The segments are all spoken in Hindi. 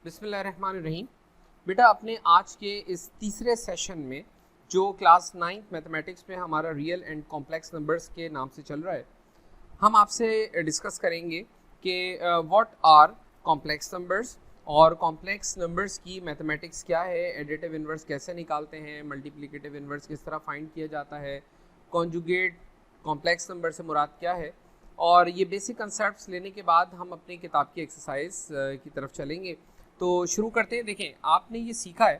बिस्मिल्लाहिर्रहमानिर्रहीम। बेटा अपने आज के इस तीसरे सेशन में जो क्लास 9th मैथमेटिक्स में हमारा रियल एंड कॉम्प्लेक्स नंबर्स के नाम से चल रहा है, हम आपसे डिस्कस करेंगे कि व्हाट आर कॉम्प्लेक्स नंबर्स और कॉम्प्लेक्स नंबर्स की मैथमेटिक्स क्या है, एडिटिव इन्वर्स कैसे निकालते हैं, मल्टीप्लिकेटिव इन्वर्स किस तरह फाइंड किया जाता है, कॉन्जुगेट कॉम्प्लेक्स नंबर से मुराद क्या है। और ये बेसिक कंसेप्ट्स लेने के बाद हम अपनी किताब की एक्सरसाइज की तरफ चलेंगे। तो शुरू करते हैं। देखें, आपने ये सीखा है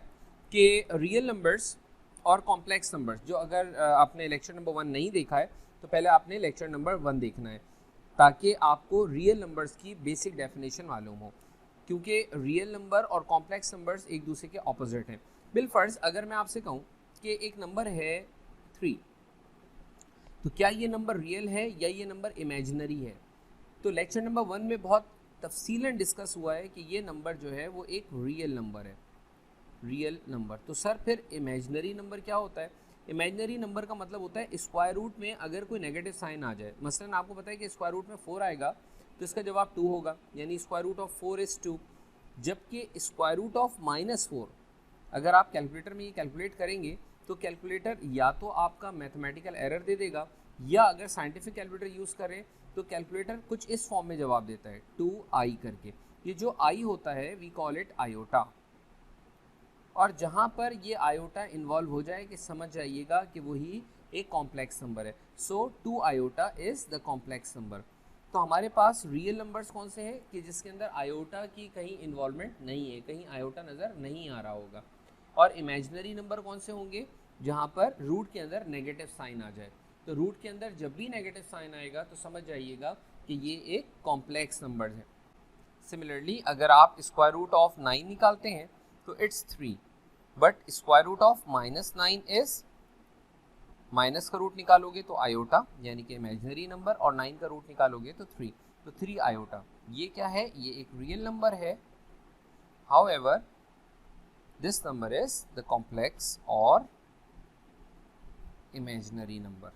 कि रियल नंबर्स और कॉम्प्लेक्स नंबर्स, जो अगर आपने लेक्चर नंबर 1 नहीं देखा है तो पहले आपने लेक्चर नंबर 1 देखना है ताकि आपको रियल नंबर्स की बेसिक डेफिनेशन मालूम हो, क्योंकि रियल नंबर और कॉम्प्लेक्स नंबर्स एक दूसरे के ऑपोजिट हैं। बिलफर्ज अगर मैं आपसे कहूँ कि एक नंबर है 3, तो क्या ये नंबर रियल है या ये नंबर इमेजिनरी है? तो लेक्चर नंबर 1 में बहुत तफसीलन डिस्कस हुआ है कि ये नंबर जो है वो एक रियल नंबर है, रियल नंबर। तो सर फिर इमेजिनरी नंबर क्या होता है? इमेजिनरी नंबर का मतलब होता है स्क्वायर रूट में अगर कोई नेगेटिव साइन आ जाए। मसलन आपको पता है कि स्क्वायर रूट में 4 आएगा तो इसका जवाब 2 होगा, यानी स्क्वायर रूट ऑफ 4 इज़ 2। जबकि स्क्वायर रूट ऑफ -4 अगर आप कैलकुलेटर में ये कैलकुलेट करेंगे तो कैलकुलेटर या तो आपका मैथमेटिकल एरर दे देगा, या अगर साइंटिफिक कैलकुलेटर यूज़ करें तो कैलकुलेटर कुछ इस फॉर्म में जवाब देता है 2i करके। ये जो i होता है वी कॉल इट आयोटा, और जहाँ पर ये आयोटा इन्वॉल्व हो जाए कि समझ जाइएगा कि वही एक कॉम्प्लेक्स नंबर है। सो 2 iota is the complex number. तो हमारे पास रियल नंबर्स कौन से हैं कि जिसके अंदर आयोटा की कहीं इन्वॉल्वमेंट नहीं है, कहीं आयोटा नज़र नहीं आ रहा होगा। और इमेजिनरी नंबर कौन से होंगे? जहाँ पर रूट के अंदर नेगेटिव साइन आ जाए। तो रूट के अंदर जब भी नेगेटिव साइन आएगा तो समझ जाइएगा कि ये एक कॉम्प्लेक्स नंबर है। सिमिलरली अगर आप स्क्वायर रूट ऑफ 9 निकालते हैं तो it's 3, but square root of -9 is, minus का रूट निकालोगे तो आयोटा यानी कि इमेजिनरी नंबर, और 9 का रूट निकालोगे तो 3, तो 3 आयोटा। ये क्या है? ये एक रियल नंबर है। However this number is the complex और इमेजिनरी नंबर।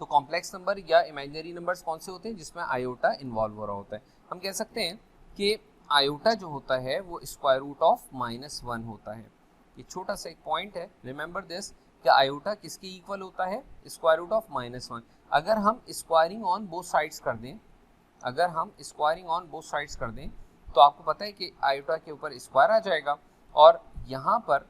तो कॉम्प्लेक्स नंबर या इमेजिनरी नंबर्स कौन से होते हैं? जिसमें आयोटा इन्वॉल्व हो रहा होता है। हम कह सकते हैं कि आयोटा जो होता है वो स्क्वायर रूट ऑफ -1 होता है। ये छोटा सा एक पॉइंट है, रिमेंबर दिस, कि आयोटा किसके इक्वल होता है? Square root of -1। अगर हम स्क्वायरिंग ऑन बोथ साइड्स कर दें, अगर हम स्क्वायरिंग ऑन बोथ साइड्स कर दें तो आपको पता है कि आयोटा के ऊपर स्क्वायर आ जाएगा और यहाँ पर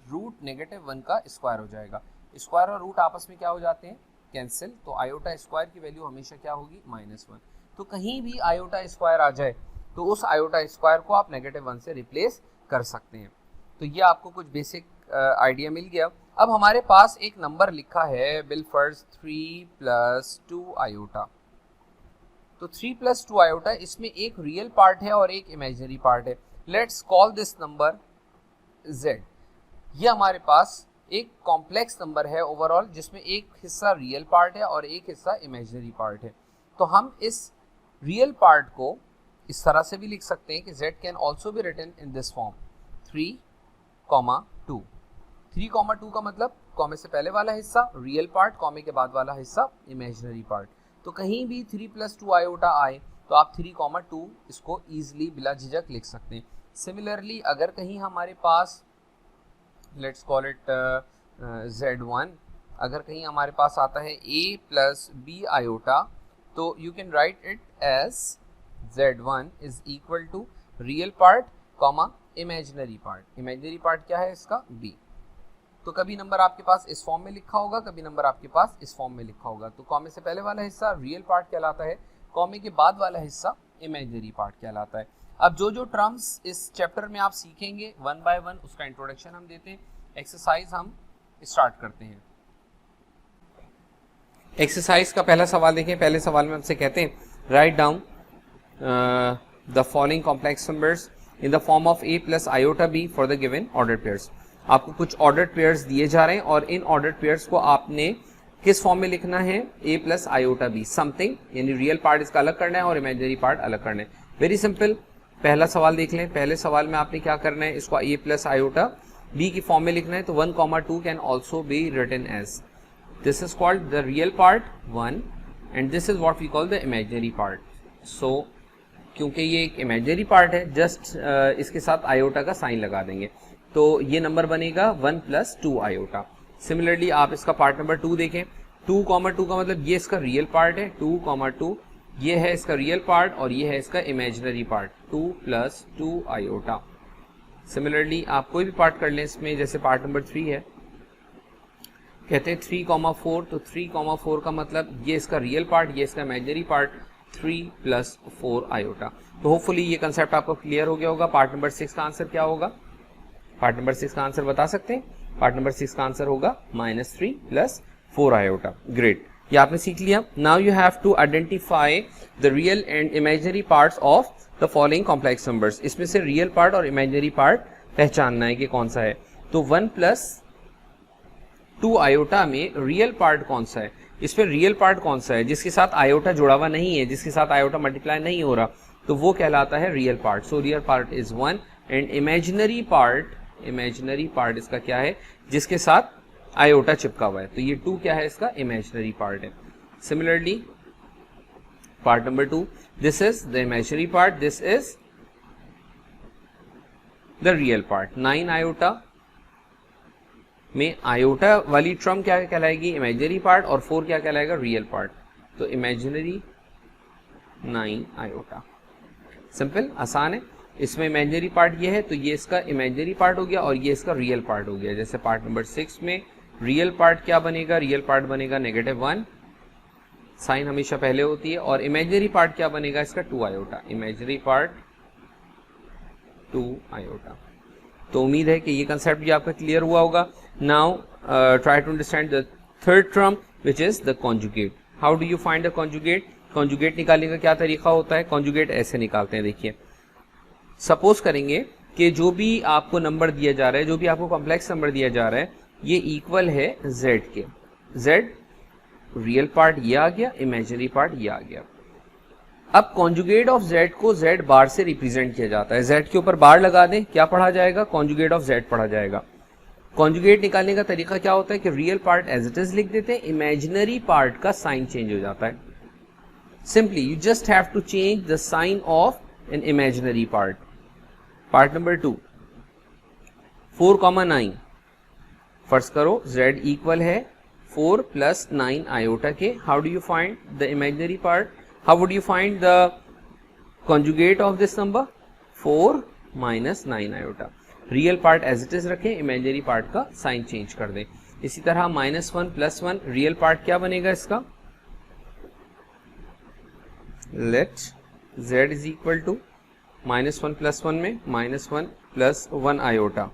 रूट -1 का स्क्वायर हो जाएगा। स्क्वायर और रूट आपस में क्या हो जाते हैं? कैंसिल। तो आयोटा स्क्वायर की वैल्यू हमेशा क्या होगी? -1। तो कहीं भी आयोटा स्क्वायर आ जाए तो उस आयोटा स्क्वायर को आप -1 से रिप्लेस कर सकते हैं। तो ये आपको कुछ बेसिक आइडिया मिल गया। अब हमारे पास एक नंबर लिखा है बिलफर्ज 3 + 2 आयोटा। तो 3 + 2 आयोटा, इसमें एक रियल पार्ट है और एक इमेजिनरी पार्ट है। Let's call this number z। ये हमारे पास एक कॉम्प्लेक्स नंबर है ओवरऑल, जिसमें एक हिस्सा रियल पार्ट है और एक हिस्सा इमेजिनरी पार्ट है। तो हम इस रियल पार्ट को इस तरह से भी लिख सकते हैं कि z can also be written in this form 3,2। 3,2 का मतलब कॉमे से पहले वाला हिस्सा रियल पार्ट, कॉमे के बाद वाला हिस्सा इमेजिनरी पार्ट। तो कहीं भी 3 + 2 आयोटा आए तो आप 3,2 इसको ईजिली बिला झिझक लिख सकते हैं। सिमिलरली अगर कहीं हमारे पास लेट्स कॉल इट z1, अगर कहीं हमारे पास आता है a + b आयोटा, तो you can write it as z1 is equal to real part comma imaginary part. Imaginary part क्या है इसका? b। तो कभी नंबर आपके पास इस फॉर्म में लिखा होगा, कभी नंबर आपके पास इस फॉर्म में लिखा होगा। तो कॉमे से पहले वाला हिस्सा रियल पार्ट कहलाता है, कॉमे के बाद वाला हिस्सा इमेजिनरी पार्ट कहलाता है। अब जो जो टर्म्स इस चैप्टर में आप सीखेंगे 1 बाय 1 उसका इंट्रोडक्शन हम देते हैं। एक्सरसाइज हम स्टार्ट करते हैं। एक्सरसाइज का पहला सवाल देखें। पहले सवाल में हमसे कहते हैं write down the following complex numbers in the form of a + iota b for the given ordered pairs. आपको कुछ ऑर्डर्ड पेयर्स दिए जा रहे हैं और इन ऑर्डर्ड पेयर्स को आपने किस फॉर्म में लिखना है? a + आयोटा b समथिंग, यानी रियल पार्ट इसका अलग करना है और इमेजिनरी पार्ट अलग करना है। Very simple. पहला सवाल देख लें। पहले सवाल में आपने क्या करना है? इसको a + आयोटा b की फॉर्म में लिखना है। तो 1,2 can also be written as, this is called the real part 1 and this is what we call the imaginary part. सो क्योंकि ये एक इमेजिनरी पार्ट है, जस्ट इसके साथ आयोटा का साइन लगा देंगे, तो ये नंबर बनेगा 1 + 2 आयोटा। सिमिलरली आप इसका पार्ट नंबर 2 देखें, 2, 2 का मतलब ये इसका रियल पार्ट है, 2, 2 ये है इसका रियल पार्ट और ये है इसका इमेजिनरी पार्ट, 2 + 2 आयोटा। सिमिलरली आप कोई भी पार्ट कर लें इसमें, जैसे पार्ट नंबर 3 है, कहते हैं 3, 4, तो 3, 4 का मतलब ये इसका रियल पार्ट, ये इसका इमेजिनरी पार्ट, 3 + 4 आयोटा। तो होपफुली ये कंसेप्ट आपको क्लियर हो गया होगा। पार्ट नंबर 6 का आंसर क्या होगा? पार्ट नंबर 6 का आंसर बता सकते हैं? पार्ट नंबर 6 का आंसर होगा -3 + 4 आयोटा। ग्रेट, ये आपने सीख लिया। Now you have to identify the real and imaginary parts of the following complex numbers. इसमें से रियल पार्ट और इमेजिनरी पार्ट पहचानना है कि कौन सा है। तो 1 + 2 आयोटा में रियल पार्ट कौन सा है? इसमें रियल पार्ट कौन सा है जिसके साथ आयोटा जुड़ा हुआ नहीं है, जिसके साथ आयोटा मल्टीप्लाई नहीं हो रहा, तो वो कहलाता है real part. So real part is 1 and imaginary part इसका क्या है? जिसके साथ आयोटा चिपका हुआ है, तो ये 2 क्या है? इसका इमेजिनरी पार्ट है। Similarly part number 2, this is the imaginary part, this is the real part. 9 iota में आयोटा वाली टर्म क्या कहलाएगी? इमेजिनरी पार्ट, और 4 क्या कहलाएगा? Real part. तो इमेजिनरी 9 आयोटा। सिंपल, आसान है। इसमें इमेजिनरी पार्ट ये है, तो ये इसका इमेजिनरी पार्ट हो गया और ये इसका रियल पार्ट हो गया। जैसे पार्ट नंबर 6 में रियल पार्ट क्या बनेगा? रियल पार्ट बनेगा -1, साइन हमेशा पहले होती है, और इमेजिनरी पार्ट क्या बनेगा? इसका 2 आयोटा। Imaginary part 2 iota. तो उम्मीद है कि ये कंसेप्ट भी आपका क्लियर हुआ होगा। Now try to understand the third term which is the conjugate. How do you find the conjugate? Conjugate निकालने का क्या तरीका होता है? कॉन्जुगेट ऐसे निकालते हैं, देखिए। सपोज करेंगे कि जो भी आपको नंबर दिया जा रहा है, जो भी आपको कॉम्प्लेक्स नंबर दिया जा रहा है, ये इक्वल है z के। z रियल पार्ट ये आ गया, इमेजिनरी पार्ट ये आ गया। अब कॉन्जुगेट ऑफ z को z बार से रिप्रेजेंट किया जाता है। z के ऊपर बार लगा दें, क्या पढ़ा जाएगा? कॉन्जुगेट ऑफ z पढ़ा जाएगा। कॉन्जुगेट निकालने का तरीका क्या होता है कि real part as it is लिख देते हैं, इमेजिनरी पार्ट का साइन चेंज हो जाता है। Simply you just have to change the sign of an imaginary part. Part number 2, 4, 9। फर्ज करो z इक्वल है 4 + 9 आयोटा के। How do you find the imaginary part? How would you find the conjugate of this number? 4 - 9 iota. Real part as it is रखें, इमेजिनरी पार्ट का साइन चेंज कर दें। इसी तरह -1 + 1, रियल पार्ट क्या बनेगा इसका? Let z is equal to -1 + 1 में -1 + 1 आयोटा।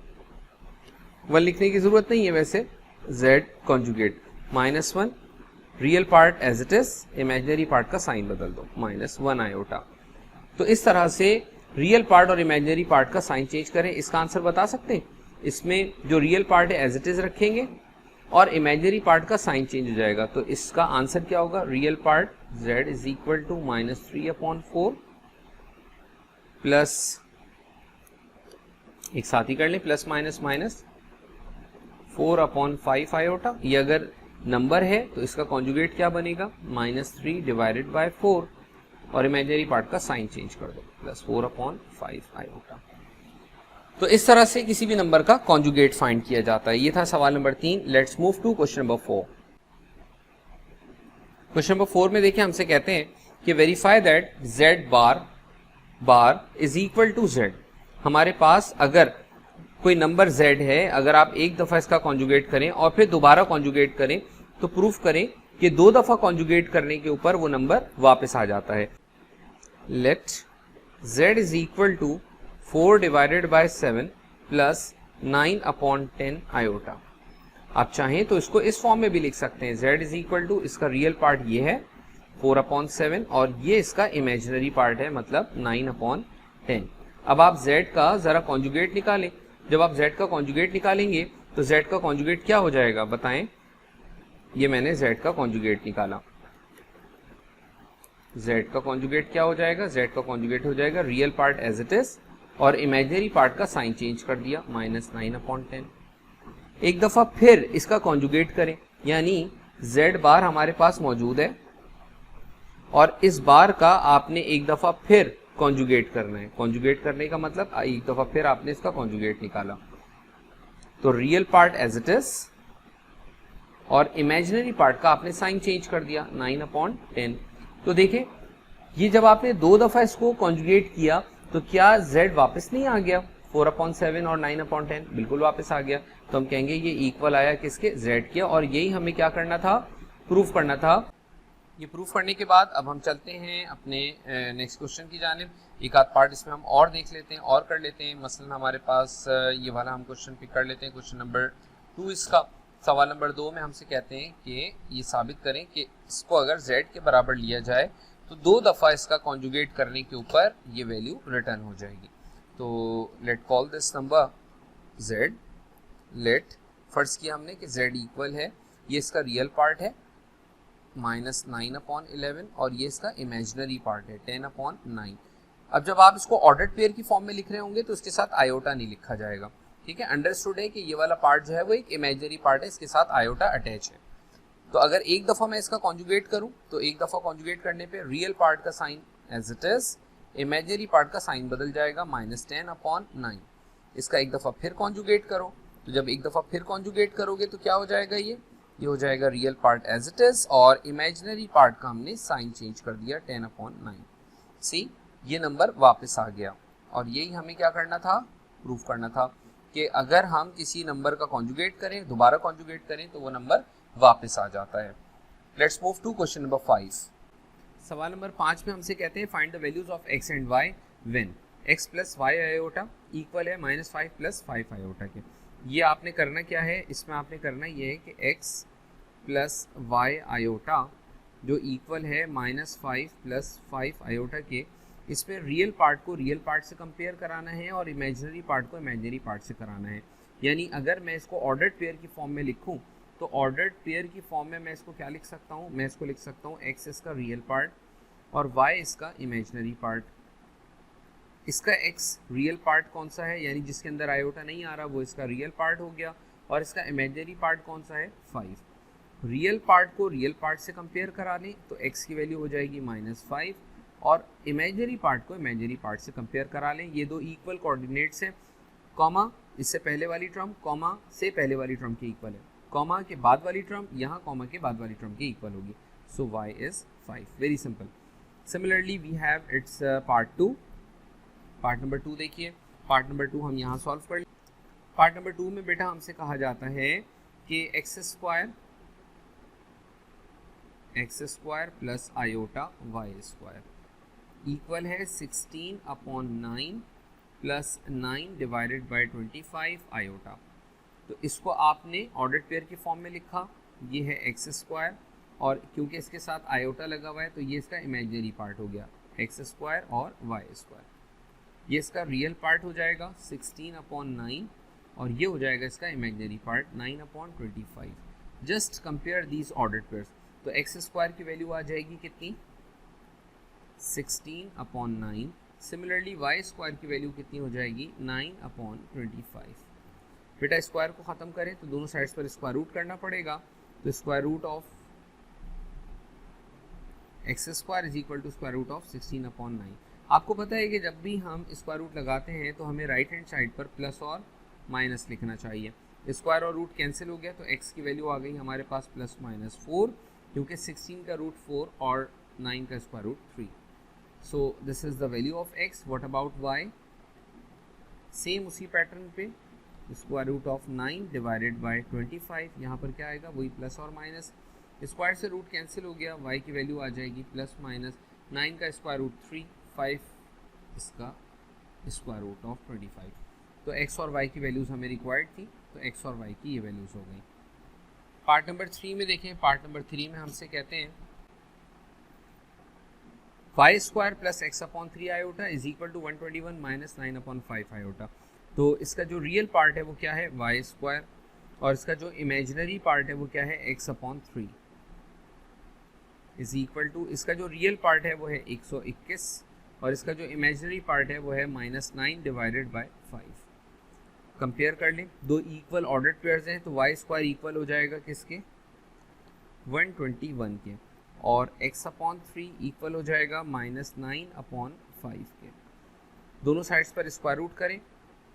1 लिखने की जरूरत नहीं है वैसे। z conjugate -1, real part as it is, imaginary part का साइन बदल दो, -1 आयोटा। तो इस तरह से रियल पार्ट और इमेजिनरी पार्ट का साइन चेंज करें। इसका आंसर बता सकते हैं? इसमें जो रियल पार्ट है एज इट इज रखेंगे और इमेजिनरी पार्ट का साइन चेंज हो जाएगा। तो इसका आंसर क्या होगा? Real part z is equal to -3/4 plus, एक साथ ही कर लें, प्लस माइनस 4/5 आयोटा। ये अगर नंबर है तो इसका कॉन्जुगेट क्या बनेगा? -3/4, और इमेजिनरी पार्ट का साइन चेंज कर दो, +4/5 आयोटा। तो इस तरह से किसी भी नंबर का कॉन्जुगेट फाइंड किया जाता है। ये था सवाल number 3। Let's move to question number 4। Question number 4 में देखिए हमसे कहते हैं कि verify that z bar is equal to z। हमारे पास अगर कोई नंबर z है, अगर आप एक दफा इसका कॉन्जुगेट करें और फिर दोबारा कॉन्जुगेट करें, तो प्रूफ करें कि 2 दफा कॉन्जुगेट करने के ऊपर वो नंबर वापस आ जाता है। Let z is equal to 4/7 plus 9/10 iota. आप चाहें तो इसको इस फॉर्म में भी लिख सकते हैं। z इज इक्वल टू, इसका रियल पार्ट ये है 4/7 और ये इसका इमेजिनरी पार्ट है, मतलब 9/10। अब आप z का जरा कॉन्जुगेट निकालें। जब आप z का कॉन्जुगेट निकालेंगे तो z का कॉन्जुगेट क्या हो जाएगा बताएं? ये मैंने z का कॉन्जुगेट निकाला। z का कॉन्जुगेट क्या हो जाएगा? z का कॉन्जुगेट हो जाएगा real part as it is और इमेजिनरी पार्ट का साइन चेंज कर दिया, -9/10। एक दफा फिर इसका कॉन्जुगेट करें, यानी z बार हमारे पास मौजूद है और इस बार का आपने एक दफ़ा फिर कॉन्जुगेट करना है। कॉन्जुगेट करने का मतलब एक दफ़ा फिर आपने इसका कॉन्जुगेट निकाला, तो real part as it is और इमेजिनरी पार्ट का आपने साइन चेंज कर दिया 9/10। तो देखिए ये जब आपने दो दफ़ा इसको कॉन्जुगेट किया तो क्या z वापस नहीं आ गया? 4/7 और 9/10 बिल्कुल वापस आ गया। तो हम कहेंगे ये इक्वल आया किसके? z के। और यही हमें क्या करना था? प्रूफ करना था। ये प्रूफ करने के बाद अब हम चलते हैं अपने नेक्स्ट क्वेश्चन की जानिब। एक आध पार्ट इसमें हम और देख लेते हैं और कर लेते हैं। मसलन हमारे पास ये वाला हम क्वेश्चन पिक कर लेते हैं, क्वेश्चन नंबर 2। इसका सवाल नंबर 2 में हमसे कहते हैं कि ये साबित करें कि इसको अगर z के बराबर लिया जाए तो दो दफ़ा इसका कॉन्जुगेट करने के ऊपर ये वैल्यू रिटर्न हो जाएगी। तो let call this number z। Let फर्ज किया हमने कि z इक्वल है, ये इसका रियल पार्ट है -9/11 और ये इसका इमेजिनरी पार्ट है 10/9। अब जब आप इसको ऑर्डर्ड पेयर की फॉर्म में लिख रहे होंगे तो इसके साथ आयोटा नहीं लिखा जाएगा, ठीक है। अंडरस्टूड है कि ये वाला पार्ट जो है वो एक इमेजिनरी पार्ट है, इसके साथ आयोटा अटैच है। तो अगर एक दफ़ा मैं इसका कॉन्जुगेट करूं तो एक दफ़ा कॉन्जुगेट करने पे रियल पार्ट का sign as it is, imaginary part का साइन बदल जाएगा -10/9। इसका एक दफ़ा फिर कॉन्जुगेट करो, तो जब एक दफ़ा फिर कॉन्जुगेट करोगे तो क्या हो जाएगा? ये हो जाएगा real part as it is और इमेजिनरी पार्ट का हमने साइन चेंज कर दिया 10/9। सी ये नंबर वापस आ गया। और यही हमें क्या करना था? प्रूफ करना था कि अगर हम किसी नंबर का कॉन्जुगेट करें, दोबारा कॉन्जुगेट करें तो वो नंबर वापस आ जाता है। Let's move to question number 5। सवाल नंबर 5 में हमसे कहते हैं find the values of x and y when x plus y iota equal है -5 प्लस 5 आयोटा के। ये आपने करना क्या है? इसमें आपने करना ये है कि x प्लस y आयोटा जो इक्वल है -5 प्लस 5 आयोटा के, इसमें रियल पार्ट को रियल पार्ट से कंपेयर कराना है और इमेजिनरी पार्ट को इमेजिनरी पार्ट से कराना है। यानी अगर मैं इसको ऑर्डर्ड पेयर की फॉर्म में लिखूं तो ऑर्डर्ड पेयर की फॉर्म में मैं इसको क्या लिख सकता हूँ? मैं इसको लिख सकता हूँ x इसका रियल पार्ट और y इसका इमेजिनरी पार्ट। इसका x रियल पार्ट कौन सा है, यानी जिसके अंदर आयोटा नहीं आ रहा, वो इसका रियल पार्ट हो गया। और इसका इमेजिनरी पार्ट कौन सा है? 5। रियल पार्ट को रियल पार्ट से कंपेयर करा लें तो x की वैल्यू हो जाएगी -5 और इमेजिनरी पार्ट को इमेजिनरी पार्ट से कंपेयर करा लें। ये दो इक्वल कोऑर्डिनेट्स हैं, कॉमा इससे पहले वाली टर्म कॉमा से पहले वाली टर्म के इक्वल है, कॉमा के बाद वाली टर्म यहाँ कॉमा के बाद वाली टर्म के इक्वल होगी। So y is 5। Very simple. Similarly we have its part 2। पार्ट नंबर 2 देखिए। पार्ट नंबर 2 हम यहाँ सॉल्व कर। पार्ट नंबर 2 में बेटा हमसे कहा जाता है कि x square plus iota y square equal है 16/9 प्लस 9 डिवाइडेड बाई 25 आयोटा। तो इसको आपने ऑर्डर्ड पेयर की फॉर्म में लिखा, ये है x स्क्वायर और क्योंकि इसके साथ आयोटा लगा हुआ है तो ये इसका इमेजिनरी पार्ट हो गया x स्क्वायर और y स्क्वायर। ये इसका रियल पार्ट हो जाएगा 16/9 और ये हो जाएगा इसका imaginary part 9/25। Just compare these ordered pairs. तो x स्क्वायर की वैल्यू आ जाएगी कितनी? 16/9। सिमिलरली y स्क्वायर की वैल्यू कितनी हो जाएगी? 9/25। बेटा स्क्वायर को ख़त्म करें तो दोनों साइड्स पर स्क्वायर रूट करना पड़ेगा। तो square root of x square is equal to square root of 16/9। आपको पता है कि जब भी हम स्क्वायर रूट लगाते हैं तो हमें राइट हैंड साइड पर प्लस और माइनस लिखना चाहिए। स्क्वायर और रूट कैंसिल हो गया तो x की वैल्यू आ गई हमारे पास +-4, क्योंकि 16 का रूट 4 और 9 का square root 3। So this is the value of x। What about y? Same उसी पैटर्न पे square root of 9 divided by 25। यहाँ पर क्या आएगा? वही प्लस और माइनस। स्क्वायर से रूट कैंसिल हो गया, y की वैल्यू आ जाएगी +-9 का स्क्वायर रूट 3, 5 इसका स्क्वायर रूट ऑफ 25। तो x और y की वैल्यूज़ हमें रिक्वायर्ड थी, तो x और y की ये वैल्यूज़ हो गई। पार्ट नंबर 3 में देखें। पार्ट नंबर 3 में हमसे कहते हैं y square plus x/3 iota is equal to 121 minus 9/5 iota. तो इसका जो रियल पार्ट है वो क्या है? y स्क्वायर और इसका जो इमेजिनरी पार्ट है वो क्या है? x/3 इज इक्वल टू, इसका जो रियल पार्ट है वो है 121 और इसका जो इमेजिनरी पार्ट है वो है -9 डिवाइडेड बाय 5। कंपेयर कर लें, दो इक्वल ऑर्डर्ड पेयर्स हैं तो y स्क्वायर इक्वल हो जाएगा किसके? 121 के। और x अपॉन 3 इक्वल हो जाएगा -9/5 के। दोनों साइड्स पर स्क्वायर रूट करें,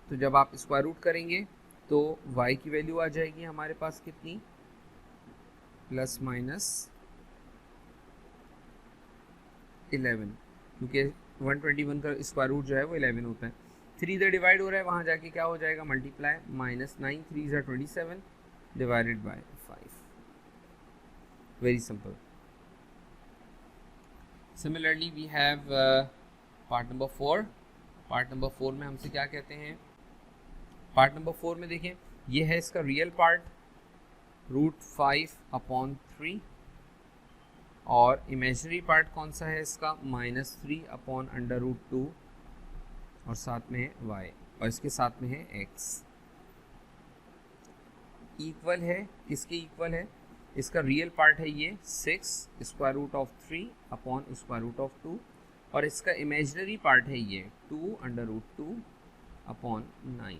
तो जब आप स्क्वायर रूट करेंगे तो y की वैल्यू आ जाएगी हमारे पास कितनी, ±11, क्योंकि 121 का स्क्वायर रूट जो है वो 11 होता है। 3 इधर डिवाइड हो रहा है, वहाँ जाके क्या हो जाएगा, multiply, -9 3 = 27 divided by 5। Very simple. Similarly we have part number 4। Part number 4 में हमसे क्या कहते हैं, पार्ट नंबर 4 में देखें, ये है इसका रियल पार्ट √5/3 और इमेजिनरी पार्ट कौन सा है इसका, -3/√2 और साथ में है y और इसके साथ में है x। इक्वल है, किसके इक्वल है, इसका रियल पार्ट है ये 6√3/√2 और इसका इमेजिनरी पार्ट है ये 2√2/9।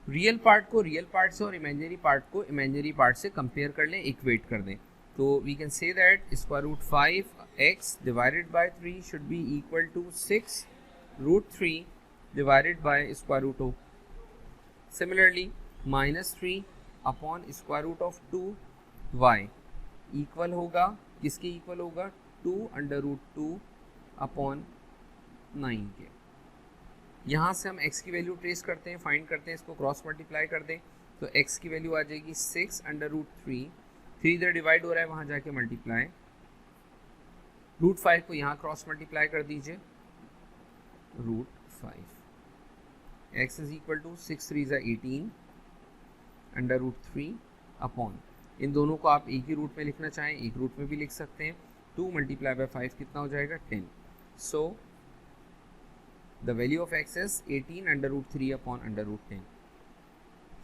रियल पार्ट को रियल पार्ट से और इमेजिनरी पार्ट को इमेजिनरी पार्ट से कंपेयर कर लें, इक्वेट कर दें, तो we can say that √5x divided by 3 should be equal to 6√3 divided by √2। Similarly -3/√2y equal होगा, किसके इक्वल होगा, 2√2/9 के। यहाँ से हम x की वैल्यू ट्रेस करते हैं, फाइंड करते हैं, इसको क्रॉस मल्टीप्लाई कर दें, तो x की वैल्यू आ जाएगी 6√3, 3 इधर डिवाइड हो रहा है, वहाँ जाके मल्टीप्लाई, √5 को यहाँ क्रॉस मल्टीप्लाई कर दीजिए, √5, x is equal to 6 3 = 18 √3 upon, इन दोनों को आप एक ही रूट में लिखना चाहें एक रूट में भी लिख सकते हैं, 2 × 5 कितना हो जाएगा, 10। So the value of x is 18 √3/√10।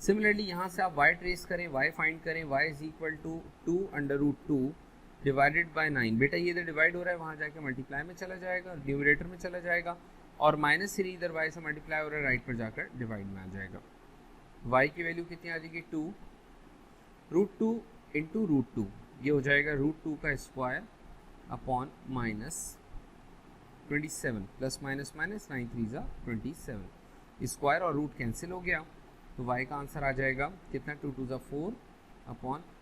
Similarly यहाँ से आप y ट्रेस करें, y फाइंड करें, y is equal to 2√2 divided by 9। बेटा ये इधर डिवाइड हो रहा है, वहाँ जाके मल्टीप्लाई में चला जाएगा, न्यूमरेटर में चला जाएगा, और -3 इधर y से मल्टीप्लाई हो रहा है, राइट पर जाकर डिवाइड में आ जाएगा। y की वैल्यू कितनी आ जाएगी, 2 √2 इंटू √2, ये हो जाएगा √2 का square upon -27 plus minus 9 3 = 27, square और रूट कैंसिल हो गया, तो y का आंसर आ जाएगा कितना, 2 2 = 4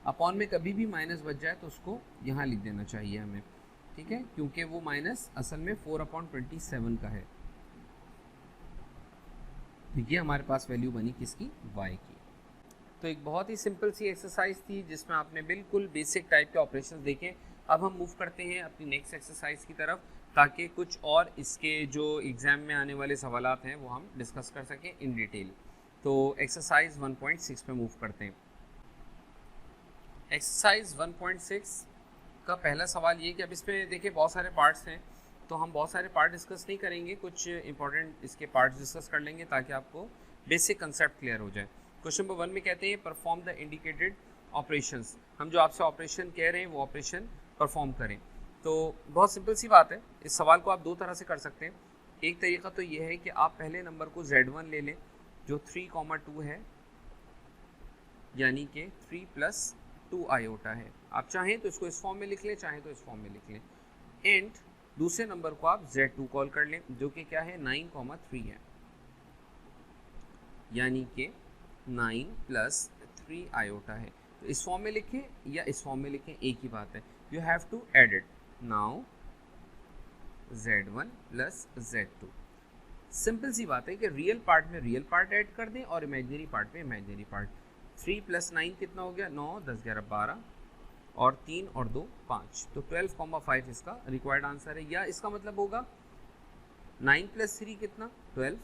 अपॉन में कभी भी माइनस बच जाए तो उसको यहाँ लिख देना चाहिए हमें, ठीक है, क्योंकि वो माइनस असल में 4/27 का है। तो ये हमारे पास वैल्यू बनी किसकी, y की। तो एक बहुत ही सिंपल सी एक्सरसाइज थी जिसमें आपने बिल्कुल बेसिक टाइप के ऑपरेशंस देखे। अब हम मूव करते हैं अपनी नेक्स्ट एक्सरसाइज की तरफ, ताकि कुछ और इसके जो एग्ज़ाम में आने वाले सवालात हैं वो हम डिस्कस कर सकें इन डिटेल। तो एक्सरसाइज 1.6 पे मूव करते हैं। एक्सरसाइज 1.6 का पहला सवाल ये कि अब इसमें देखिए बहुत सारे पार्ट्स हैं, तो हम बहुत सारे पार्ट डिस्कस नहीं करेंगे, कुछ इंपॉर्टेंट इसके पार्ट्स डिस्कस कर लेंगे ताकि आपको बेसिक कंसेप्ट क्लियर हो जाए। क्वेश्चन नंबर 1 में कहते हैं परफॉर्म द इंडिकेटेड ऑपरेशंस, हम जो आपसे ऑपरेशन कह रहे हैं वो ऑपरेशन परफॉर्म करें। तो बहुत सिंपल सी बात है, इस सवाल को आप दो तरह से कर सकते हैं। एक तरीका तो ये है कि आप पहले नंबर को Z1 ले लें जो 3,2 है, यानी कि 3 + 2 आयोटा है। आप चाहें तो इसको इस फॉर्म में लिख लें, चाहें तो इस फॉर्म में लिख लें। एंड दूसरे नंबर को आप Z2 कॉल कर लें जो कि क्या है, 9,3 है, यानी कि 9 + 3 आयोटा है। तो इस फॉर्म में लिखें या इस फॉर्म में लिखें, एक ही बात है। You have to add it now, Z1 + Z2। Simple सी बात है कि रियल पार्ट में रियल पार्ट ऐड कर दें और इमेजिनरी पार्ट में इमेजिनरी पार्ट। 3 + 9 कितना हो गया, 9 10 11 12 और 3 और 2 5, तो 12,5 इसका रिक्वायर्ड आंसर है। या इसका मतलब होगा 9 + 3 कितना, 12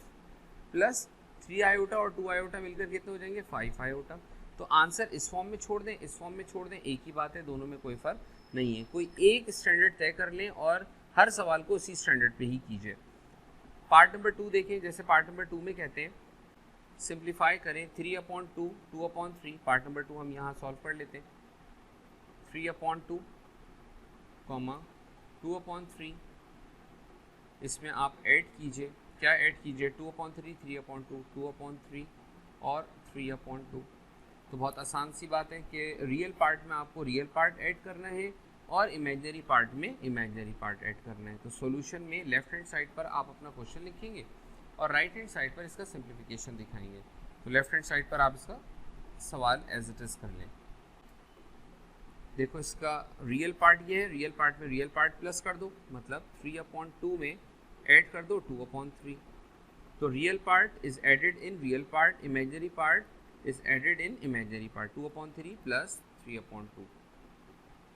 प्लस 3 आयोटा और 2 आयोटा मिलकर कितने हो जाएंगे, 5 आयोटा। तो आंसर इस फॉर्म में छोड़ दें, इस फॉर्म में छोड़ दें, एक ही बात है, दोनों में कोई फर्क नहीं है। कोई एक स्टैंडर्ड तय कर लें और हर सवाल को उसी स्टैंडर्ड पे ही कीजिए। पार्ट नंबर 2 देखें, जैसे पार्ट नंबर 2 में कहते हैं सिंप्लीफाई करें 3/2 2/3। पार्ट नंबर 2 हम यहाँ सॉल्व कर लेते हैं। 3/2 2/3, इसमें आप ऐड कीजिए, क्या ऐड कीजिए, 2/3 3/2 2/3 और 3/2। तो बहुत आसान सी बात है कि रियल पार्ट में आपको रियल पार्ट ऐड करना है और इमेजिनरी पार्ट में इमेजिनरी पार्ट ऐड करना है। तो सॉल्यूशन में लेफ्ट हैंड साइड पर आप अपना क्वेश्चन लिखेंगे और राइट हैंड साइड पर इसका सिंप्लीफिकेशन दिखाएंगे। तो लेफ्ट हैंड साइड पर आप इसका सवाल एज इट इज कर लें। देखो इसका रियल पार्ट ये है, रियल पार्ट में रियल पार्ट प्लस कर दो, मतलब 3/2 में ऐड कर दो 2/3। तो real part is added in real part, imaginary part is added in imaginary part. 2/3 plus 3/2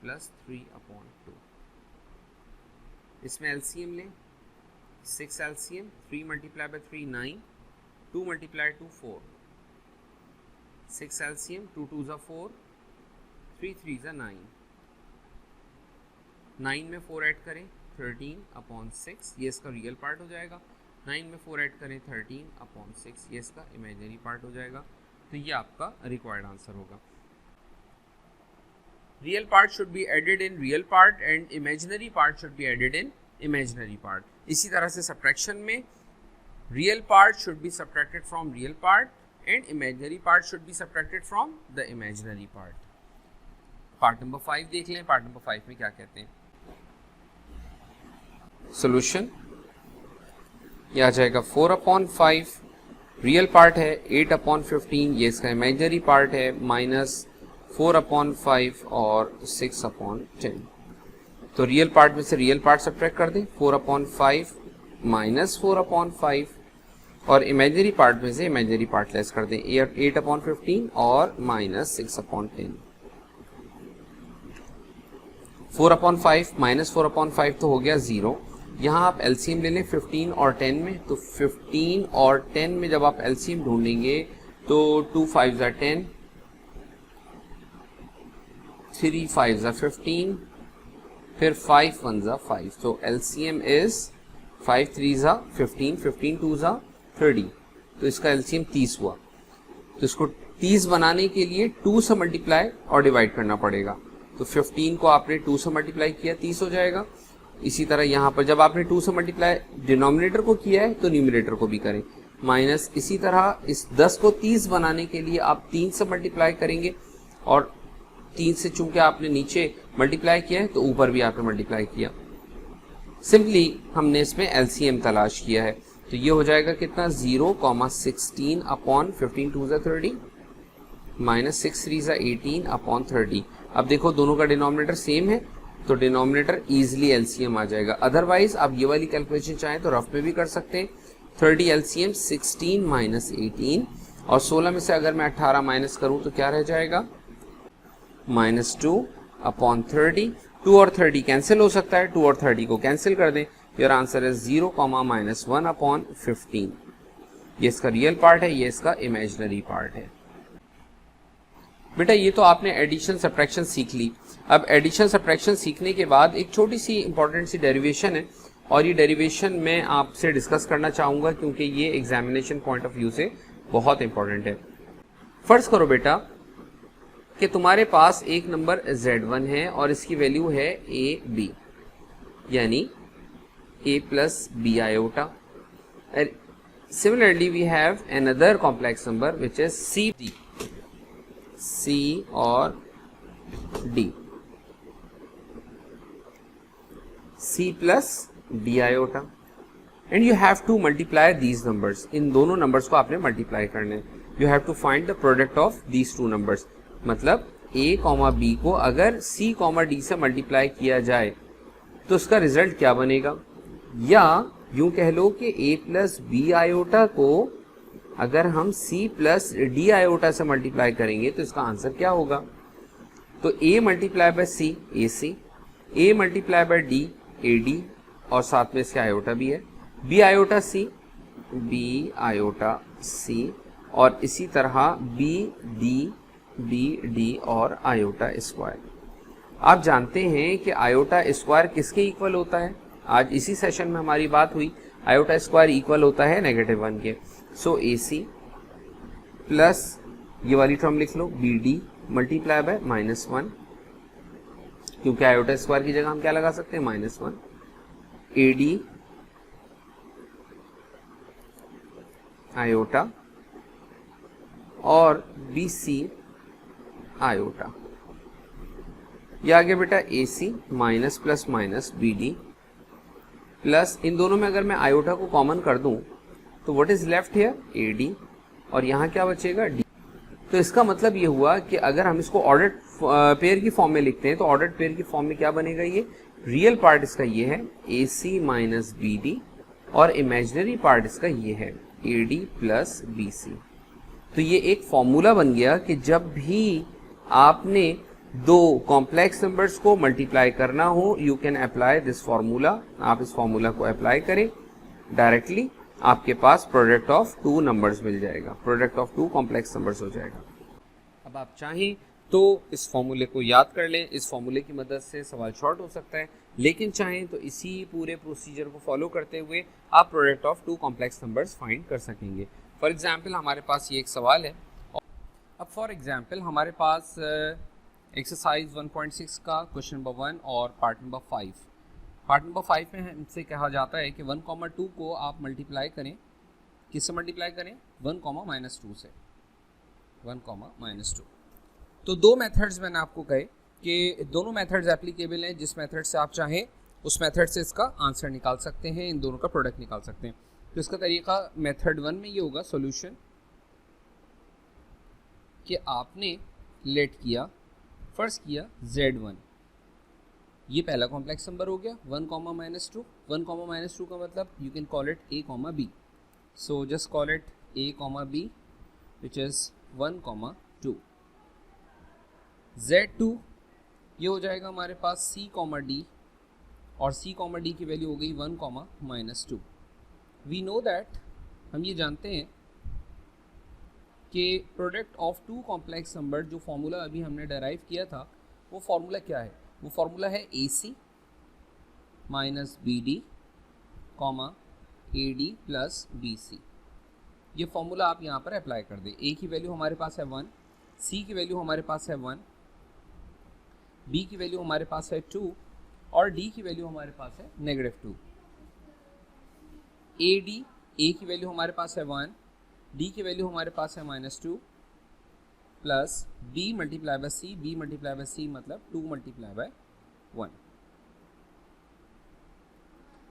plus 3/2। इसमें एलसीएम लें, 6 एलसीएम, 3 × 3 9, 2 × 2 4, 6 एलसीएम, 2 2 = 4, 3 3 = 9, 9 में 4 ऐड करें 13/6, ये इसका रियल पार्ट हो जाएगा। 9 में 4 ऐड करें 13/6, ये इसका इमेजिनरी पार्ट हो जाएगा। तो ये आपका रिक्वायर्ड आंसर होगा। Real part should be added in real part and imaginary part should be added in imaginary part. इसी तरह से सब्ट्रैक्शन में real part should be subtracted from real part and imaginary part should be subtracted from the imaginary part. Part number 5 देख लें। पार्ट नंबर 5 में क्या कहते हैं। सॉल्यूशन ये आ जाएगा 4/5, रियल पार्ट है 8/15, ये इसका इमेजिनरी पार्ट है -4/5 और 6/10। तो रियल पार्ट में से रियल पार्ट सब्ट्रैक्ट कर दें, 4/5 -4/5, और इमेजिनरी पार्ट में से इमेजिनरी पार्ट लेस कर दें, 8/15 और -6/10। 4/5 -4/5 तो हो गया 0। यहाँ आप एलसीएम ले लें 15 और 10 में। तो 15 और 10 में जब आप एलसीएम ढूंढेंगे तो 2 5 = 10, 3 5 = 15, फिर 5 1 = 5। तो एलसीएम इज 5 3 = 15, 15 2 = 30। तो इसका एलसीएम 30 हुआ। तो इसको 30 बनाने के लिए 2 से मल्टीप्लाई और डिवाइड करना पड़ेगा। तो 15 को आपने 2 से मल्टीप्लाई किया 30 हो जाएगा। इसी तरह यहाँ पर जब आपने 2 से मल्टीप्लाई डिनोमिनेटर को किया है तो न्यूमरेटर को भी करें माइनस। इसी तरह इस 10 को 30 बनाने के लिए आप 3 से मल्टीप्लाई करेंगे, और 3 से चूंकि आपने नीचे मल्टीप्लाई किया है तो ऊपर भी आपने मल्टीप्लाई किया। सिंपली हमने इसमें एलसीएम तलाश किया है। तो ये हो जाएगा कितना, 0,16/15, 2 = 30 -6 3 = 18/30। अब देखो दोनों का डिनोमिनेटर सेम है तो डिनोमिनेटर इजीली एलसीएम आ जाएगा। अदरवाइज आप ये वाली कैलकुलेशन चाहें तो रफ में भी कर सकते हैं। 30 एलसीएम 16 - 18, और 16 में से अगर मैं 18 माइनस करूं तो क्या रह जाएगा, -2/30। 2 और 30 कैंसिल हो सकता है, 2 और 30 को कैंसिल कर दें। योर आंसर है 0, -1/15। ये इसका रियल पार्ट है, ये इसका इमेजिनरी पार्ट है। बेटा ये तो आपने एडिशन सब्ट्रैक्शन सीख ली। अब एडिशन सब्ट्रैक्शन सीखने के बाद एक छोटी सी इंपॉर्टेंट सी डेरिवेशन है, और ये डेरिवेशन मैं आपसे डिस्कस करना चाहूँगा क्योंकि ये एग्जामिनेशन पॉइंट ऑफ व्यू से बहुत इंपॉर्टेंट है। फर्ज करो बेटा कि तुम्हारे पास एक नंबर Z1 है और इसकी वैल्यू है AB, यानी A + B iota। Similarly we have another complex number which is C और D, C + D iota, and you have to multiply these numbers। इन दोनों नंबर्स को आपने मल्टीप्लाई करने। You have to find the product of these two numbers। मतलब A, B को अगर C, D से मल्टीप्लाई किया जाए तो उसका रिजल्ट क्या बनेगा, या यूं कह लो कि A + B iota को अगर हम C + D iota से मल्टीप्लाई करेंगे तो इसका आंसर क्या होगा। तो A × C AC, A × D AD, और साथ में इसके आयोटा भी है, B iota C, और इसी तरह BD और आयोटा स्क्वायर। आप जानते हैं कि आयोटा स्क्वायर किसके इक्वल होता है। आज इसी सेशन में हमारी बात हुई, आयोटा स्क्वायर इक्वल होता है -1 के। सो AC प्लस ये वाली टर्म लिख लो BD × -1, क्योंकि आयोटा स्क्वायर की जगह हम क्या लगा सकते हैं, -1, AD आयोटा और BC आयोटा। ये आ गया बेटा A C minus plus minus B D plus इन दोनों में अगर मैं आयोटा को कॉमन कर दूं तो what is left here A D और यहाँ क्या बचेगा डी। तो इसका मतलब ये हुआ कि अगर हम इसको ऑर्डर्ड पेयर की फॉर्म में लिखते हैं तो ऑर्डर्ड पेयर की फॉर्म में क्या बनेगा, ये रियल पार्ट इसका ये है A C minus B D और इमेजिनरी पार्ट इसका ये है A D plus B C. तो ये एक फॉर्मूला बन गया कि जब भी आपने दो कॉम्प्लेक्स नंबर्स को मल्टीप्लाई करना हो you can apply this formula. आप इस फॉर्मूला को अप्लाई करें, डायरेक्टली आपके पास प्रोडक्ट ऑफ टू नंबर्स मिल जाएगा, product of two complex numbers हो जाएगा। अब आप चाहें तो इस फॉर्मूले को याद कर लें, इस फॉर्मूले की मदद से सवाल शॉर्ट हो सकता है, लेकिन चाहें तो इसी पूरे प्रोसीजर को फॉलो करते हुए आप product of two complex numbers find कर सकेंगे। फॉर एग्जाम्पल हमारे पास ये एक सवाल है। अब फॉर एग्जाम्पल हमारे पास एक्सरसाइज 1.6 का क्वेश्चन नंबर 1 और पार्ट नंबर 5। पार्ट नंबर 5 में हमसे कहा जाता है कि 1,2 को आप मल्टीप्लाई करें, किससे मल्टीप्लाई करें 1,-2 से, 1,-2। तो दो मेथड्स मैंने आपको कहे कि दोनों मेथड्स एप्लीकेबल हैं, जिस मेथड से आप चाहें उस मेथड से इसका आंसर निकाल सकते हैं, इन दोनों का प्रोडक्ट निकाल सकते हैं। तो इसका तरीका मेथड 1 में ये होगा सॉल्यूशन कि आपने लेट किया, फर्स्ट किया Z1, ये पहला कॉम्प्लेक्स नंबर हो गया 1,-2। 1,-2 का मतलब you can call it A, B, so just call it A, B which is 1,2। Z2 ये हो जाएगा हमारे पास C, D और C, D की वैल्यू हो गई 1,-2। वी नो दैट, हम ये जानते हैं कि product of two complex number जो फॉर्मूला अभी हमने डेराइव किया था वो फॉर्मूला क्या है, वो फॉर्मूला है A C minus B D comma A D plus B C. ये फॉर्मूला आप यहाँ पर अप्लाई कर दें। ए की वैल्यू हमारे पास है 1, सी की वैल्यू हमारे पास है 1, बी की वैल्यू हमारे पास है 2 और डी की वैल्यू हमारे पास है -2। ए डी, ए की वैल्यू हमारे पास है 1, डी की वैल्यू हमारे पास है -2 plus B multiply by C, B multiply by C मतलब 2 मल्टीप्लाई बाय 1।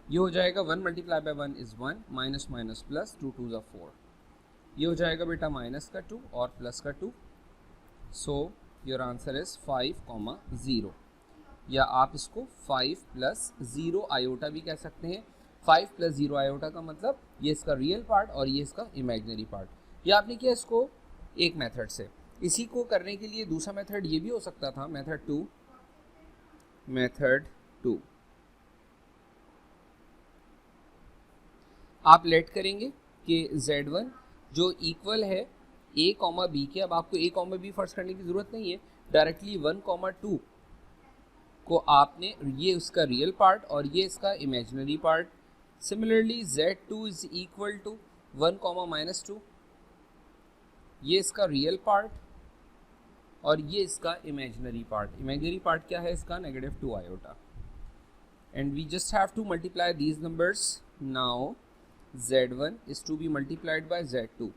ये हो जाएगा 1 multiply by 1 is 1, minus minus plus 2 2 4। ये हो जाएगा बेटा माइनस का 2 और प्लस का 2, सो योर आंसर इज 5,0, या आप इसको 5 + 0 आयोटा भी कह सकते हैं। 5 + 0 आयोटा का मतलब ये इसका रियल पार्ट और ये इसका इमेजिनरी पार्ट। ये आपने किया इसको एक मेथड से। इसी को करने के लिए दूसरा मेथड ये भी हो सकता था, मेथड 2। आप लेट करेंगे कि Z1 जो इक्वल है A, B के। अब आपको A, B फर्स्ट करने की ज़रूरत नहीं है, डायरेक्टली 1,2 को आपने, ये उसका रियल पार्ट और ये इसका imaginary part. Similarly Z2 is equal to 1,-2, ये इसका रियल पार्ट और ये इसका इमेजिनरी पार्ट। इमेजिनरी पार्ट क्या है इसका, -2 iota. And we just have to multiply these numbers. Now Z1 is to be multiplied by Z2,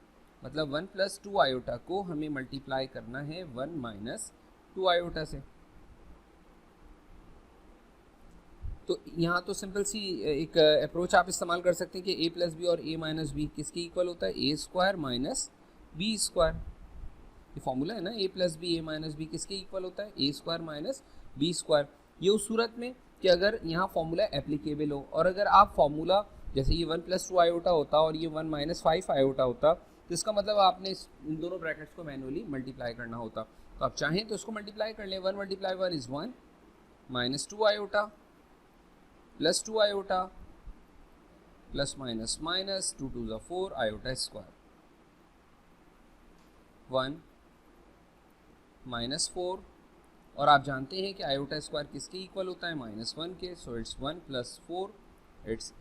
मतलब 1 + 2 आयोटा को हमें मल्टीप्लाई करना है 1 - 2 आयोटा से। तो यहाँ तो सिंपल सी एक अप्रोच आप इस्तेमाल कर सकते हैं कि A + B और A - B किसके इक्वल होता है, A² - B²। ये फॉर्मूला है ना, A + B A - B किसके इक्वल होता है, A² - B²। ये उस सूरत में कि अगर यहाँ फॉर्मूला एप्लीकेबल हो, और अगर आप फॉर्मूला जैसे ये 1 + 2 आयोटा होता और ये 1 - 5 आयोटा होता, तो इसका मतलब आपने इन दोनों ब्रैकेट्स को मैनुअली मल्टीप्लाई करना होता। तो आप चाहें तो इसको मल्टीप्लाई कर लें। 1 × 1 is 1, -2 iota plus 2 iota plus minus minus 2 2 4 iota square, 1 -4। और आप जानते हैं कि आयोटा स्क्वायर किसके इक्वल होता है, -1 के। So it's 1 + 4 it's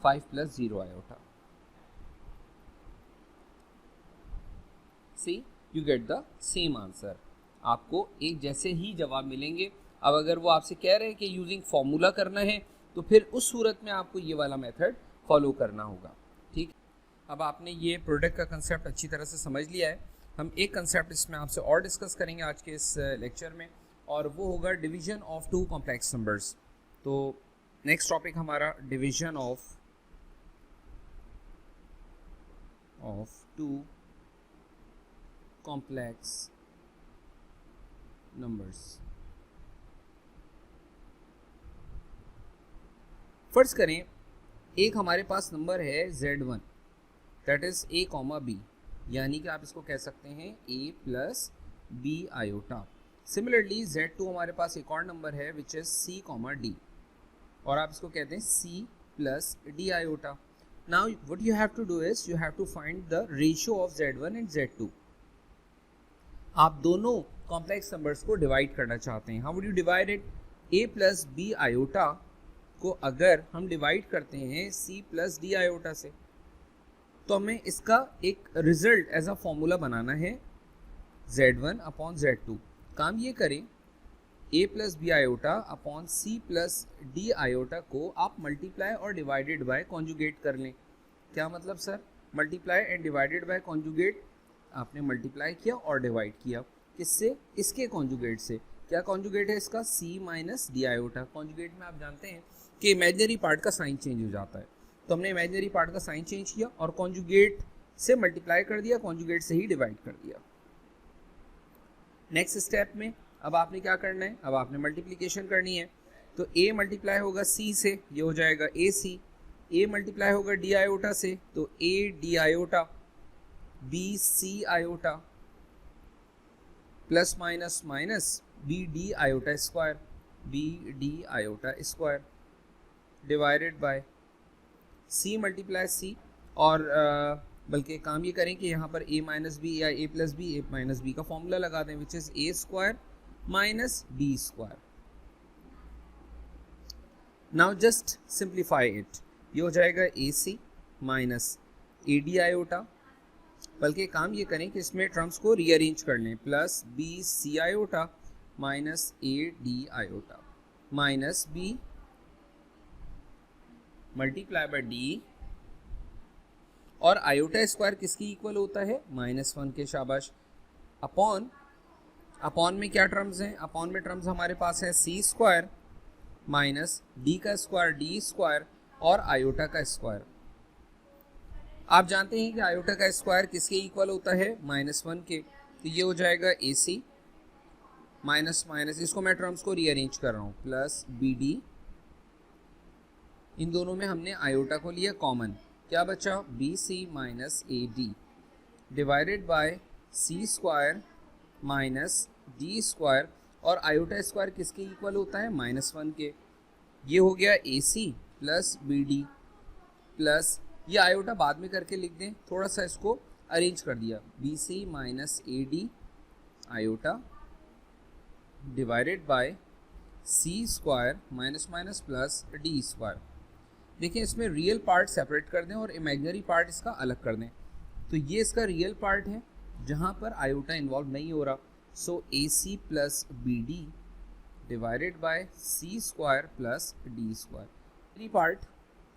5 + 0 iota. See you get the same answer, आपको एक जैसे ही जवाब मिलेंगे। अब अगर वो आपसे कह रहे हैं कि यूजिंग फॉर्मूला करना है, तो फिर उस सूरत में आपको ये वाला मेथड फॉलो करना होगा। ठीक, अब आपने ये प्रोडक्ट का कंसेप्ट अच्छी तरह से समझ लिया है। हम एक कंसेप्ट इसमें आपसे और डिस्कस करेंगे आज के इस लेक्चर में, और वो होगा division of two complex numbers. तो नेक्स्ट टॉपिक हमारा division of two complex numbers. फर्ज करें एक हमारे पास नंबर है Z1 that is A, B, यानी कि आप इसको कह सकते हैं A plus B iota. Similarly Z2 हमारे पास एक और नंबर है विच इज C, D, और आप इसको कहते हैं C प्लस D iota. Now what you have to do is you have to find the ratio of Z1 and Z2। आप दोनों कॉम्प्लेक्स नंबर्स को डिवाइड करना चाहते हैं। How would you divide it? A plus B iota को अगर हम डिवाइड करते हैं C प्लस D आयोटा से, तो हमें इसका एक रिजल्ट एज अ फॉर्मूला बनाना है Z1 अपॉन Z2। काम ये करें A plus B iota upon C प्लस D आयोटा को आप मल्टीप्लाई और डिवाइडेड बाय कॉन्जुगेट कर लें। क्या मतलब sir? Multiply and divided by conjugate, आपने मल्टीप्लाई किया और डिवाइड किया, किससे? इसके कॉन्जुगेट से। क्या कॉन्जुगेट है इसका? C minus D iota. Conjugate में आप जानते हैं कि इमेजिनरी पार्ट का साइन चेंज हो जाता है, तो हमने इमेजिनरी पार्ट का साइन चेंज किया और कॉन्जुगेट से मल्टीप्लाई कर दिया, कॉन्जुगेट से ही डिवाइड कर दिया। नेक्स्ट स्टेप में अब आपने क्या करना है? अब आपने मल्टीप्लिकेशन करनी है। तो A मल्टीप्लाई होगा C से, ये हो जाएगा AC। A मल्टीप्लाई होगा D आयोटा से, तो A D iota, B C iota, plus minus minus B D iota square, B D iota square, divided bye C multiply C, और बल्कि काम ये करें कि यहाँ पर A माइनस बी या A plus B, A minus B का फॉर्मूला लगा दें which is A square minus B square. Now just simplify it, ये हो जाएगा AC माइनस AD आयोटा, बल्कि काम ये करें कि इसमें टर्म्स को रीअरेंज कर लें, plus BC iota minus AD iota minus B multiply by D, और आयोटा स्क्वायर किसकी इक्वल होता है? -1 के। शाबाश। अपॉन में क्या टर्म्स हैं? अपॉन में टर्म्स हमारे पास है C स्क्वायर माइनस D का स्क्वायर D स्क्वायर और आयोटा का स्क्वायर। आप जानते हैं कि आयोटा का स्क्वायर किसके इक्वल होता है? -1 के। तो ये हो जाएगा AC माइनस माइनस, इसको मैं टर्म्स को रीअरेंज कर रहा हूँ, प्लस BD, इन दोनों में हमने आयोटा को लिया कॉमन, क्या बचा? BC minus AD divided by C square minus D square, और आयोटा स्क्वायर किसके इक्वल होता है? -1 के। ये हो गया AC प्लस BD प्लस, ये आयोटा बाद में करके लिख दें, थोड़ा सा इसको अरेंज कर दिया, BC minus AD iota divided by C square minus minus plus D square. देखिए इसमें रियल पार्ट सेपरेट कर दें और इमेजिनरी पार्ट इसका अलग कर दें। तो ये इसका रियल पार्ट है जहाँ पर आयोटा इन्वॉल्व नहीं हो रहा, सो AC plus BD divided by C square plus D square.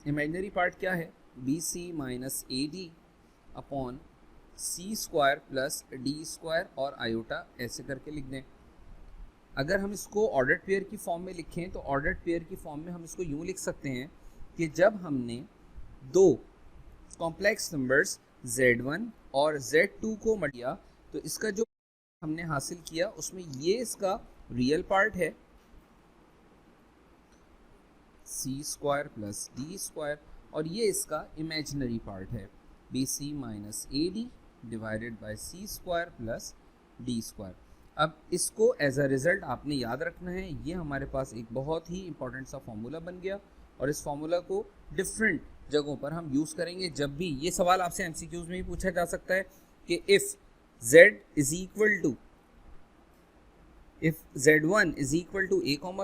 Imaginary part क्या है? BC minus AD upon C square plus D square और आयोटा, ऐसे करके लिख दें। अगर हम इसको ऑर्डर्ड पेयर की फॉर्म में लिखें तो ऑर्डर्ड पेयर की फॉर्म में हम इसको यूँ लिख सकते हैं कि जब हमने दो कॉम्प्लेक्स नंबर्स Z1 और Z2 को मल्टीप्लाई, तो इसका जो हमने हासिल किया उसमें ये इसका रियल पार्ट है C square plus D square, और ये इसका इमेजिनरी पार्ट है BC minus AD divided by C square plus D square. अब इसको एज अ रिजल्ट आपने याद रखना है, ये हमारे पास एक बहुत ही इंपॉर्टेंट सा फॉर्मूला बन गया, और इस फॉर्मूला को डिफरेंट जगहों पर हम यूज़ करेंगे। जब भी ये सवाल आपसे एमसीक्यूज में ही पूछा जा सकता है कि if Z1 is equal to A,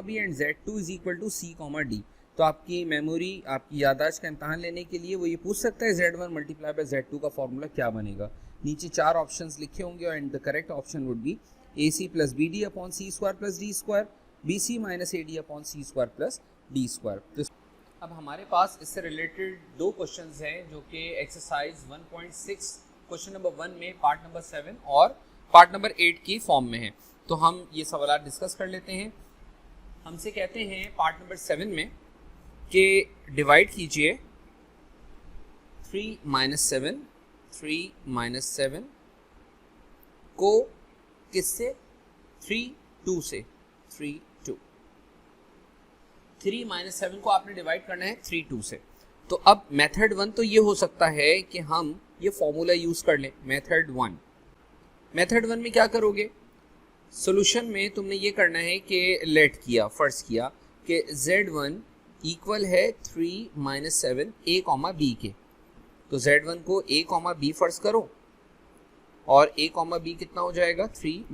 B and Z2 is equal to C, D, तो आपकी मेमोरी, आपकी याददाश्त का इम्तहान लेने के लिए वो ये पूछ सकता है Z1 मल्टीप्लाई बाय Z2 का फॉर्मूला क्या बनेगा। नीचे 4 ऑप्शंस लिखे होंगे and the correct option would be AC plus BD upon C square plus D square, BC minus AD upon C square plus D square. तो अब हमारे पास इससे रिलेटेड 2 क्वेश्चंस हैं जो कि एक्सरसाइज 1.6 क्वेश्चन नंबर 1 में पार्ट नंबर 7 और पार्ट नंबर 8 की फॉर्म में है। तो हम ये सवाल डिस्कस कर लेते हैं। हमसे कहते हैं पार्ट नंबर 7 में कि डिवाइड कीजिए 3 - 7 को किससे, 3 2 से, 3 2 3 - 7 को आपने डिवाइड करना है 3 2 से। तो अब मेथड 1 तो ये हो सकता है कि हम ये फॉर्मूला यूज कर लें। मेथड 1 में क्या करोगे, सॉल्यूशन में तुमने ये करना है कि लेट किया, फर्ज किया कि Z1 इक्वल है 3 - 7 A, B के। तो Z1 को A, B फर्ज करो और A, B कितना हो जाएगा 3 -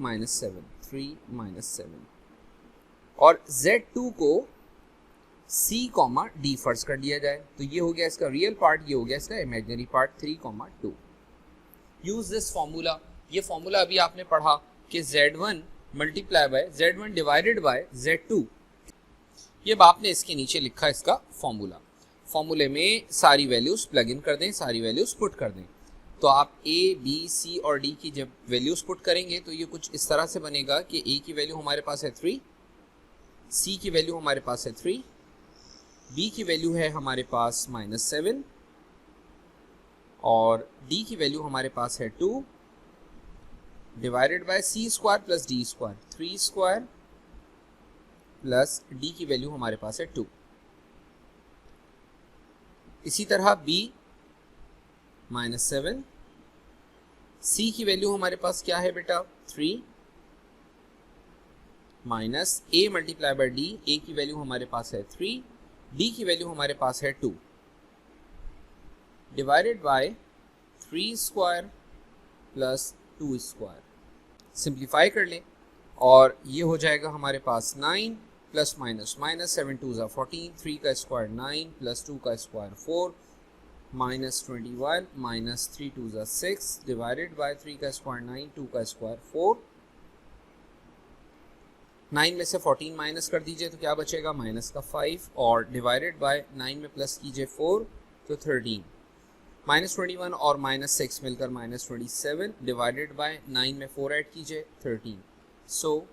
7 और Z2 को C, D फर्ज कर दिया जाए। तो ये हो गया इसका रियल पार्ट, ये हो गया इसका imaginary part 3, 2। Use this formula. ये फॉर्मूला अभी आपने पढ़ा कि Z1 multiply by Z1 divided by Z2। ये आपने इसके नीचे लिखा इसका फॉर्मूला। फॉर्मूले में सारी वैल्यूज प्लग इन कर दें, सारी वैल्यूज पुट कर दें। तो आप A, B, C और D की जब वैल्यूज पुट करेंगे तो ये कुछ इस तरह से बनेगा कि A की वैल्यू हमारे पास है 3, C की वैल्यू हमारे पास है 3, B की वैल्यू है हमारे पास -7 और D की वैल्यू हमारे पास है 2 divided by C square plus D square, 3 square plus D की वैल्यू हमारे पास है 2। इसी तरह B -7, C की वैल्यू हमारे पास क्या है बेटा 3 minus A multiply by D, A की वैल्यू हमारे पास है 3, D की वैल्यू हमारे पास है 2 divided by 3 square plus 2 square. Simplify कर लें और ये हो जाएगा हमारे पास 9 प्लस माइनस माइनस 7 2 ज़ा 14, 3 का स्क्वायर 9 प्लस 2 का स्क्वायर 4 माइनस 21 माइनस 3 2 ज़ा 6 डिवाइडेड बाय 3 का स्क्वायर 9, 2 का स्क्वायर 4। 9 में से 14 माइनस कर दीजिए तो क्या बचेगा माइनस का 5 और डिवाइडेड बाय 9 में प्लस कीजिए 4 तो 13। -21 और -6 मिलकर -27 डिवाइडेड बाय 9 में 4 ऐड कीजिए 13। So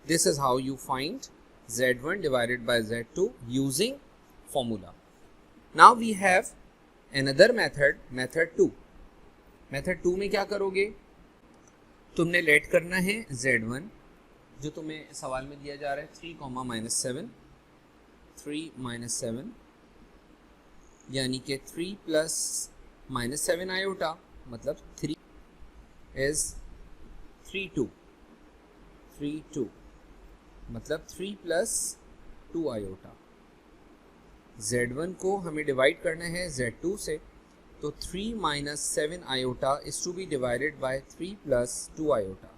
this is how you find Z1 divided by Z2 using formula. Now we have another method, method 2। Method 2 में क्या करोगे, तुमने लेट करना है Z1 जो तुम्हें सवाल में दिया जा रहा है 3, -7, 3 - 7 यानी कि 3 प्लस -7 आयोटा मतलब 3 इज 3 2 मतलब 3 प्लस 2 आयोटा। Z1 को हमें डिवाइड करना है Z2 से, तो 3 - 7 iota is to be divided by 3 plus 2 iota.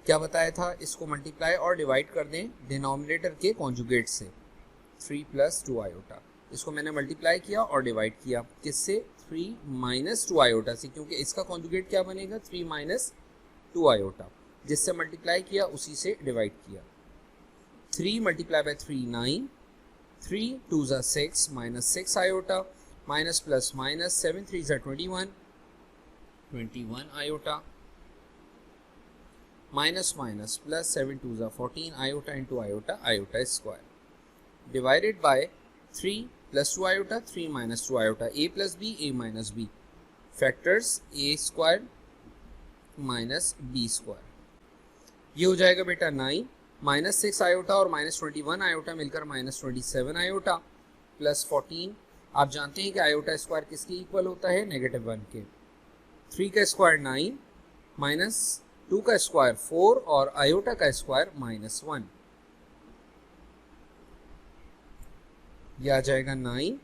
क्या बताया था, इसको मल्टीप्लाई और डिवाइड कर दें डिनोमिनेटर के कॉन्जुगेट से 3 प्लस 2 आयोटा। इसको मैंने मल्टीप्लाई किया और डिवाइड किया किससे, 3 - 2 आयोटा से, क्योंकि इसका कॉन्जुगेट क्या बनेगा 3 - 2 आयोटा। जिससे मल्टीप्लाई किया उसी से डिवाइड किया। 3 मल्टीप्लाई बाय 3 9, 3 2 ज़ा 6 -6 आयोटा माइनस प्लस माइनस 7 3 ज़ा 21 आयोटा माइनस माइनस प्लस 7 2 ज़ा 14 iota into iota, iota square divided by 3 plus 2 iota, 3 minus 2 iota, a plus B, a minus B, factors a square minus B square. ये हो जाएगा बेटा 9 -6 आयोटा और -21 आयोटा मिलकर -27 आयोटा प्लस 14। आप जानते हैं कि आयोटा स्क्वायर किसके इक्वल होता है, -1 के। 3 का स्क्वायर 9 माइनस 2 का स्क्वायर 4 और आयोटा का स्क्वायर -1। यह आ जाएगा 9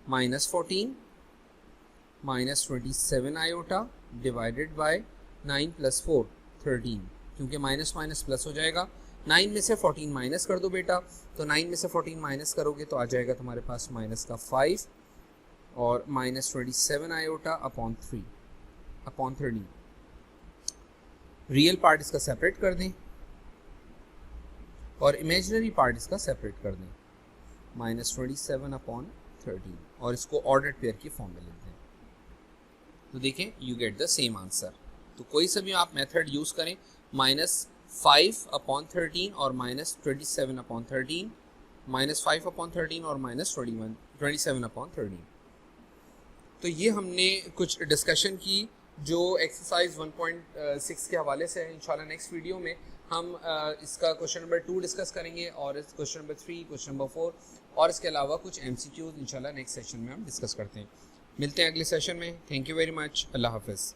-14 -27 आयोटा डिवाइडेड बाय 9 प्लस 4 13, क्योंकि माइनस माइनस प्लस हो जाएगा। 9 में से 14 माइनस कर दो बेटा, तो 9 में से 14 माइनस करोगे तो आ जाएगा तुम्हारे पास माइनस का 5 और -27 आयोटा अपॉन 13। रियल पार्ट इसका सेपरेट कर दें और इमेजिनरी पार्ट इसका सेपरेट कर दें, -27 अपॉन 13, और इसको ऑर्डर्ड पेयर की फॉर्म में लिख दें। तो देखें you get the same answer. तो कोई सा भी आप मेथड यूज़ करें, -5/13 और -27/13, -5/13 और -27/13। तो ये हमने कुछ डिस्कशन की जो एक्सरसाइज 1.6 के हवाले से है। इंशाल्लाह नेक्स्ट वीडियो में हम इसका क्वेश्चन नंबर 2 डिस्कस करेंगे और इस क्वेश्चन नंबर 3, क्वेश्चन नंबर 4 और इसके अलावा कुछ MCQs इंशाल्लाह नेक्स्ट सेशन में हम डिस्कस करते हैं। मिलते हैं अगले सेशन में। Thank you very much. Allah हाफ़िज़।